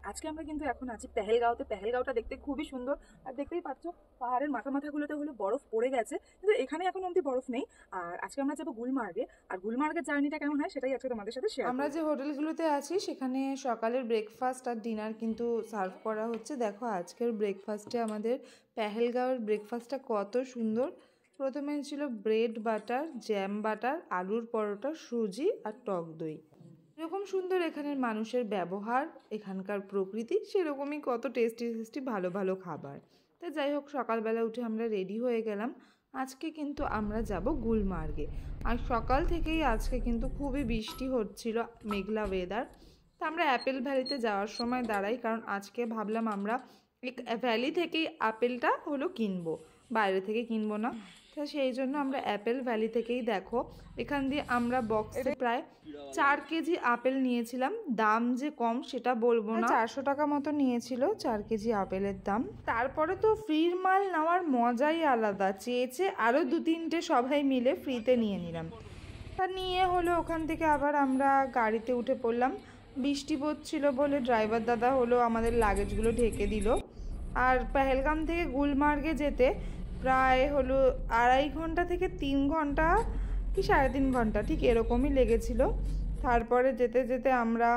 আজকে আমরা কিন্তু এখন আছি পেহেলগাঁওতে। পেহেলগাঁওটা দেখতে খুবই সুন্দর, আর দেখতেই পাচ্ছ পাহাড়ের মাথাগুলোতে হলো বরফ পড়ে গেছে, কিন্তু এখানে এখন অব্দি বরফ নেই। আর আজকে আমরা যাবো গুলমার্গে, আর গুলমার্গের জার্নিটা কেমন হয় সেটাই আজকে তোমাদের সাথে শেয়ার। আমরা যে হোটেলগুলোতে আছি সেখানে সকালের ব্রেকফাস্ট আর ডিনার কিন্তু সার্ভ করা হচ্ছে। দেখো আজকের ব্রেকফাস্টে আমাদের পেহেলগাঁওয়ের ব্রেকফাস্টটা কত সুন্দর। প্রথমে ছিল ব্রেড বাটার, জ্যাম বাটার, আলুর পরোটা, সুজি আর টক দই। এরকম সুন্দর এখানের মানুষের ব্যবহার, এখানকার প্রকৃতি, সেরকমই কত টেস্টি টেস্টি ভালো ভালো খাবার। তা যাই হোক, সকালবেলা উঠে আমরা রেডি হয়ে গেলাম। আজকে কিন্তু আমরা যাব গুলমার্গে। আর সকাল থেকেই আজকে কিন্তু খুবই বৃষ্টি হচ্ছিল, মেঘলা ওয়েদার। তা আমরা অ্যাপেল ভ্যালিতে যাওয়ার সময় দাঁড়াই, কারণ আজকে ভাবলাম আমরা ভ্যালি থেকেই আপেলটা হলো কিনবো, বাইরে থেকে কিনবো না। তা সেই জন্য আমরা অ্যাপেল ভ্যালি থেকেই, দেখো এখান দিয়ে আমরা বক্সে প্রায় 4 কেজি আপেল নিয়েছিলাম। দাম যে কম সেটা বলবো না, 400 টাকা মতো নিয়েছিল 4 কেজি আপেলের দাম। তারপরে তো ফ্রির মাল নেওয়ার মজাই আলাদা, চেয়েছে আরও 2-3টে সবাই মিলে ফ্রিতে নিয়ে নিলাম। তা নিয়ে হলো ওখান থেকে আবার আমরা গাড়িতে উঠে পড়লাম। বৃষ্টি পড়ছিল বলে ড্রাইভার দাদা হলো আমাদের লাগেজগুলো ঢেকে দিল। আর পেহেলগাম থেকে গুলমার্গে যেতে প্রায় হলো 2.5 ঘন্টা থেকে 3 ঘন্টা কি 3.5 ঘন্টা ঠিক এরকমই লেগেছিল। তারপরে যেতে যেতে আমরা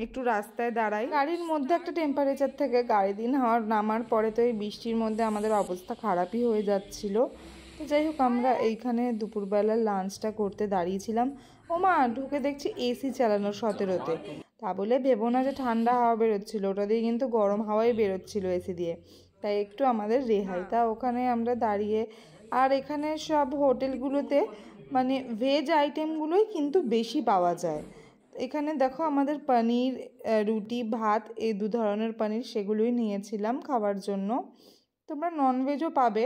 একটু রাস্তায় দাঁড়াই। গাড়ির মধ্যে একটা টেম্পারেচার থেকে গাড়ি দিয়ে নামার পরে তো এই বৃষ্টির মধ্যে আমাদের অবস্থা খারাপই হয়ে যাচ্ছিল। তো যাই হোক, আমরা এইখানে দুপুরবেলার লাঞ্চটা করতে দাঁড়িয়েছিলাম। ওমা ঢুকে দেখছি এসি চালানো 17-তে। তা বলে ভেবো না যে ঠান্ডা হাওয়া বেরোচ্ছিল, ওটা দিয়ে কিন্তু গরম হাওয়াই বেরোচ্ছিল এসি দিয়ে, তাই একটু আমাদের রেহাই। তা ওখানে আমরা দাঁড়িয়ে, আর এখানে সব হোটেলগুলোতে মানে ভেজ আইটেমগুলোই কিন্তু বেশি পাওয়া যায়। এখানে দেখো আমাদের পনির, রুটি, ভাত, এই 2 ধরনের পনির সেগুলোই নিয়েছিলাম খাবার জন্য। তোমরা ননভেজও পাবে,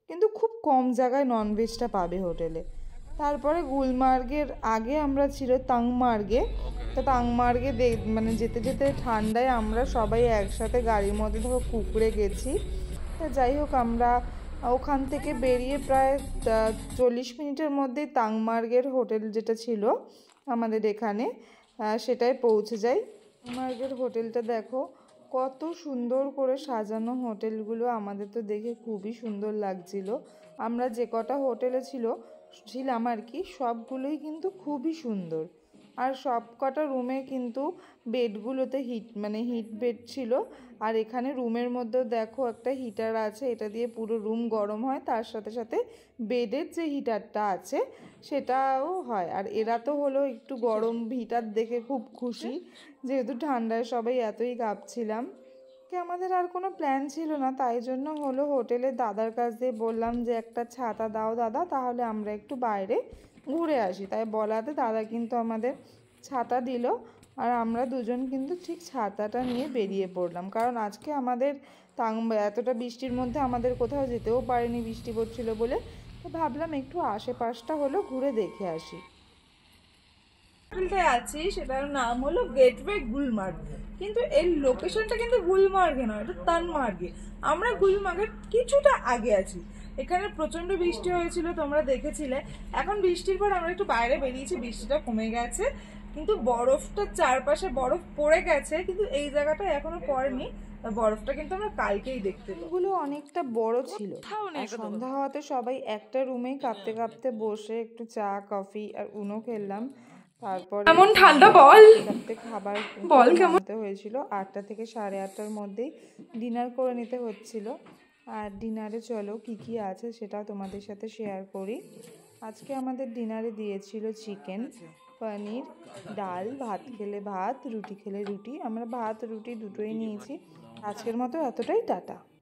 কিন্তু খুব কম জায়গায় ননভেজটা পাবে হোটেলে। তারপরে গুলমার্গের আগে আমরা ছিল তাংমার্গে। তো তাংমার্গে মানে যেতে যেতে ঠান্ডায় আমরা সবাই একসাথে গাড়ির মধ্যে ধরো কুঁকড়ে গেছি। তা যাই হোক, আমরা ওখান থেকে বেরিয়ে প্রায় 40 মিনিটের মধ্যেই তাংমার্গের হোটেল যেটা ছিল আমাদের এখানে, সেটাই পৌঁছে যাই। তাংমার্গের হোটেলটা দেখো কত সুন্দর করে সাজানো হোটেলগুলো, আমাদের তো দেখে খুবই সুন্দর লাগছিল। আমরা যে কটা হোটেলে ছিলাম আর কি, সবগুলোই কিন্তু খুবই সুন্দর। আর সব কটা রুমে কিন্তু বেডগুলোতে হিট বেড ছিল। আর এখানে রুমের মধ্যেও দেখো একটা হিটার আছে, এটা দিয়ে পুরো রুম গরম হয়, তার সাথে সাথে বেডের যে হিটারটা আছে সেটাও হয়। আর এরা তো হলো একটু গরম হিটার দেখে খুব খুশি, যেহেতু ঠান্ডায় সবাই এতই কাঁপছিলাম। আমাদের আর কোনো প্ল্যান ছিল না, তাই জন্য হলো হোটেলের দাদার কাছ দিয়ে বললাম যে একটা ছাতা দাও দাদা, তাহলে আমরা একটু বাইরে ঘুরে আসি। তাই বলাতে দাদা কিন্তু আমাদের ছাতা দিল, আর আমরা দুজন কিন্তু ঠিক ছাতাটা নিয়ে বেরিয়ে পড়লাম, কারণ আজকে আমাদের এতটা বৃষ্টির মধ্যে আমাদের কোথাও যেতেও পারিনি, বৃষ্টি পড়ছিল বলে। তো ভাবলাম একটু আশেপাশটা হলো ঘুরে দেখে আসি। হোটেলটায় আছি সেটার নাম হলো গেটওয়ে গুলমার্গ, কিন্তু এর লোকেশনটা কিন্তু গুলমার্গে নয়, এটা তানমার্গে। আমরা গুলমার্গের কিছুটা আগে আছি। এখানে প্রচন্ড বৃষ্টি হয়েছিল, তোমরা দেখেছিলে। এখন বৃষ্টির পর আমরা একটু বাইরে বেরিয়েছি, বৃষ্টিটা কমে গেছে, কিন্তু বরফটা চারপাশে বরফ পড়ে গেছে, কিন্তু এই জায়গাটা এখনো পড়েনি। বরফটা কিন্তু আমরা কালকেই দেখতে পাবো। এগুলো অনেকটা বড় ছিল। আর সন্ধ্যা হওয়াতে সবাই একটা রুমেই কাঁপতে কাঁপতে বসে একটু চা, কফি আর উনো খেললাম। তারপর এমন ঠান্ডা বল কাঁপতে খাবার বল কেমন নামতে হয়েছিল। 8টা থেকে 8:30টার মধ্যেই ডিনার করে নিতে হচ্ছিল। আর ডিনারে চলো কি কি আছে সেটা তোমাদের সাথে শেয়ার করি। আজকে আমাদের ডিনারে দিয়েছিল চিকেন, পনির, ডাল, ভাত খেলে ভাত, রুটি খেলে রুটি। আমরা ভাত রুটি দুটোই নিয়েছি। আজকের মতো এতটাই, টাটা।